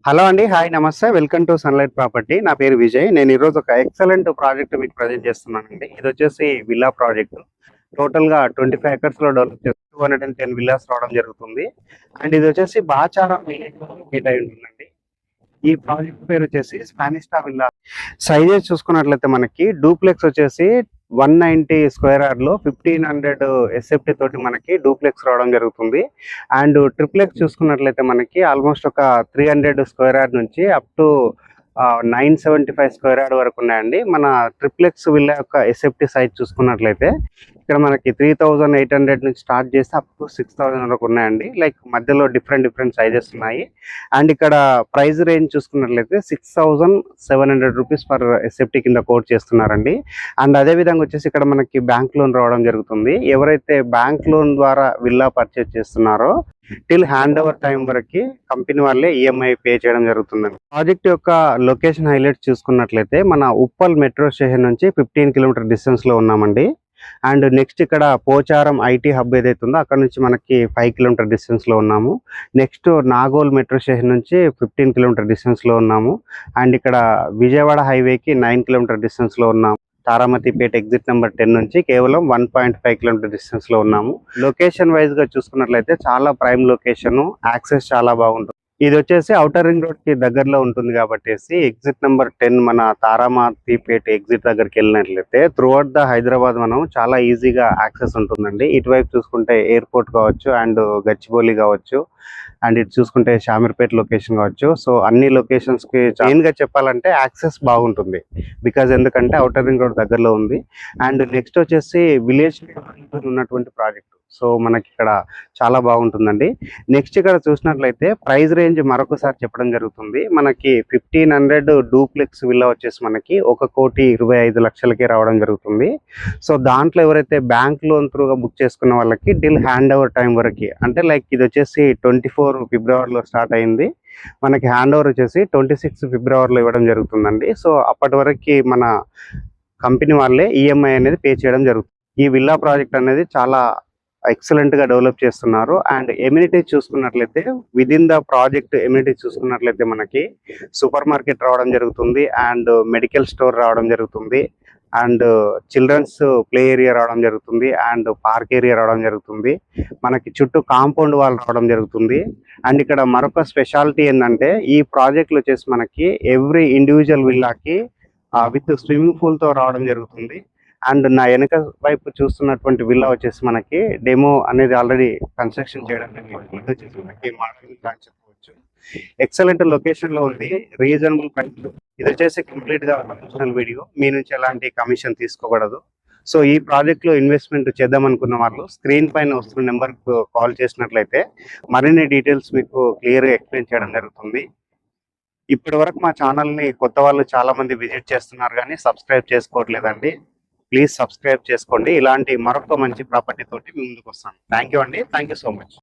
Hello అండి. Hi నమస్తే. Welcome to sunlight property. నా పేరు విజయ్. నేను ఈరోజు ఒక ఎక్సలెంట్ ప్రాజెక్ట్ మీకు ప్రజెంట్ చేస్తున్నానండి. ఇదొచ్చేసి విల్లా ప్రాజెక్ట్. టోటల్‌గా 25 ఎకర్స్‌లో డెవలప్ చేసి 210 విల్లాస్ రావడం జరుగుతుంది. అండ్ ఇదొచ్చేసి బాచారం విలేజ్‌లో లొకేట్ అయి ఉంటుందండి. ఈ ప్రాజెక్ట్ పేరు వచ్చేసి స్పానిస్టా విల్లా. సైజెస్ చూసుకున్నట్లయితే మనకి డూప్లెక్స్ వచ్చేసి 190 స్క్వేర్ యార్డ్‌లో 1500 ఎస్ఎఫ్టీ తోటి మనకి డూప్లెక్స్ రావడం జరుగుతుంది. అండ్ ట్రిప్లెక్స్ చూసుకున్నట్లయితే మనకి ఆల్మోస్ట్ ఒక 300 స్క్వేర్ యార్డ్ నుంచి అప్ టు 975 స్క్వేర్ యార్డ్ వరకు ఉన్నాయండి. మన ట్రిప్లెక్స్ విల్లా యొక్క ఎస్ఎఫ్టీ సైజ్ చూసుకున్నట్లయితే ఇక్కడ మనకి 3800 నుంచి స్టార్ట్ చేస్తే అప్ టు 6000 వరకు ఉన్నాయండి. లైక్ మధ్యలో డిఫరెంట్ సైజెస్ ఉన్నాయి. అండ్ ఇక్కడ ప్రైస్ రేంజ్ చూసుకున్నట్లయితే 6700 రూపీస్ పర్ ఎస్ఎఫ్టీ కింద కోట్ చేస్తున్నారండి. అండ్ అదే విధంగా వచ్చేసి ఇక్కడ మనకి బ్యాంక్ లోన్ రావడం జరుగుతుంది. ఎవరైతే బ్యాంక్ లోన్ ద్వారా విల్లా పర్చేజ్ చేస్తున్నారో టిల్ హ్యాండ్ ఓవర్ టైం వరకు కంపెనీ వాళ్ళే ఈఎంఐ పే చేయడం జరుగుతుందండి. ప్రాజెక్ట్ యొక్క లొకేషన్ హైలైట్స్ చూసుకున్నట్లయితే మన ఉప్పల్ మెట్రో స్టేషన్ నుంచి 15 కిలోమీటర్ డిస్టెన్స్ లో ఉన్నామండి. అండ్ నెక్స్ట్ ఇక్కడ పోచారం ఐటీ హబ్ ఏదైతే ఉందో అక్కడ నుంచి మనకి 5 కిలోమీటర్ డిస్టెన్స్ లో ఉన్నాము. నెక్స్ట్ నాగోల్ మెట్రో స్టేషన్ నుంచి 15 కిలోమీటర్ డిస్టెన్స్ లో ఉన్నాము. అండ్ ఇక్కడ విజయవాడ హైవేకి 9 కిలోమీటర్ డిస్టెన్స్ లో ఉన్నాము. తారామతిపేట ఎగ్జిట్ నెంబర్ 10 నుంచి కేవలం 1.5 కిలోమీటర్ డిస్టెన్స్ లో ఉన్నాము. లొకేషన్ వైజ్ గా చూసుకున్నట్లయితే చాలా ప్రైమ్ లొకేషన్, యాక్సెస్ చాలా బాగుంటుంది. ఇది వచ్చేసి ఔటర్ రింగ్ రోడ్ కి దగ్గరలో ఉంటుంది కాబట్టి ఎగ్జిట్ నెంబర్ 10 మన తారామతిపేట ఎగ్జిట్ దగ్గరికి వెళ్ళినట్లయితే త్రూఅవుట్ ద హైదరాబాద్ మనం చాలా ఈజీగా యాక్సెస్ ఉంటుందండి. ఇటువైపు చూసుకుంటే ఎయిర్పోర్ట్ కావచ్చు, అండ్ గచ్చిబౌలి కావచ్చు, అండ్ ఇటు చూసుకుంటే షామీర్పేట లొకేషన్ కావచ్చు. సో అన్ని లొకేషన్స్ కి మెయిన్ గా చెప్పాలంటే యాక్సెస్ బాగుంటుంది. బికాజ్ ఎందుకంటే ఔటర్ రింగ్ రోడ్ దగ్గరలో ఉంది. అండ్ నెక్స్ట్ వచ్చేసి విలేజ్ ఉన్నటువంటి ప్రాజెక్ట్. సో మనకి ఇక్కడ చాలా బాగుంటుందండి. నెక్స్ట్ ఇక్కడ చూసినట్లయితే ప్రైస్ రేంజ్ మరొకసారి చెప్పడం జరుగుతుంది. మనకి 1500 డూప్లెక్స్ విల్లా వచ్చేసి మనకి 1,25,00,000కి రావడం జరుగుతుంది. సో దాంట్లో ఎవరైతే బ్యాంక్ లోన్ త్రూగా బుక్ చేసుకున్న వాళ్ళకి టిల్ హ్యాండ్ ఓవర్ టైం వరకు, అంటే లైక్ ఇది వచ్చేసి 24 ఫిబ్రవరిలో స్టార్ట్ అయింది. మనకి హ్యాండ్ ఓవర్ వచ్చేసి 26 ఫిబ్రవరిలో ఇవ్వడం జరుగుతుందండి. సో అప్పటి వరకు మన కంపెనీ వాళ్ళే ఈఎంఐ అనేది పే చేయడం జరుగుతుంది. ఈ విల్లా ప్రాజెక్ట్ అనేది చాలా ఎక్సలెంట్ గా డెవలప్ చేస్తున్నారు. అండ్ ఎమ్యూనిటీస్ చూసుకున్నట్లయితే విదిన్ ద ప్రాజెక్ట్ ఎమ్యూనిటీస్ చూసుకున్నట్లయితే మనకి సూపర్ మార్కెట్ రావడం జరుగుతుంది, అండ్ మెడికల్ స్టోర్ రావడం జరుగుతుంది, అండ్ చిల్డ్రన్స్ ప్లే ఏరియా రావడం జరుగుతుంది, అండ్ పార్క్ ఏరియా రావడం జరుగుతుంది. మనకి చుట్టూ కాంపౌండ్ వాల్ రావడం జరుగుతుంది. అండ్ ఇక్కడ మరొక స్పెషాలిటీ ఏంటంటే ఈ ప్రాజెక్ట్ వచ్చేసి మనకి ఎవ్రీ ఇండివిజువల్ విల్లాకి విత్ స్విమ్మింగ్ పూల్ తో రావడం జరుగుతుంది. అండ్ నా వెనక వైపు చూస్తున్నటువంటి విల్లా వచ్చేసి మనకి డెమో అనేది ఆల్రెడీ కన్స్ట్రక్షన్ చేయడం చెప్పవచ్చు. ఎక్సలెంట్ లొకేషన్ లో ఉంది, రీజనబుల్ ప్రైస్. ఇది వచ్చేసి కంప్లీట్ గా ప్రొఫెషనల్ వీడియో, మీ నుంచి ఎలాంటి కమిషన్ తీసుకోకూడదు. సో ఈ ప్రాజెక్ట్ లో ఇన్వెస్ట్మెంట్ చేద్దాం అనుకున్న వాళ్ళు స్క్రీన్ పైన వస్తున్న నెంబర్ కాల్ చేసినట్లయితే మరిన్ని డీటెయిల్స్ మీకు క్లియర్ గా ఎక్స్ప్లెయిన్ చేయడం జరుగుతుంది. ఇప్పటి వరకు మా ఛానల్ ని కొత్త వాళ్ళు చాలా మంది విజిట్ చేస్తున్నారు కానీ సబ్స్క్రైబ్ చేసుకోవట్లేదండి. ప్లీజ్ సబ్స్క్రైబ్ చేసుకోండి. ఇలాంటి మరొక మంచి ప్రాపర్టీ తోటి ముందుకు వస్తాను. థ్యాంక్ యూ అండి. Thank you so much.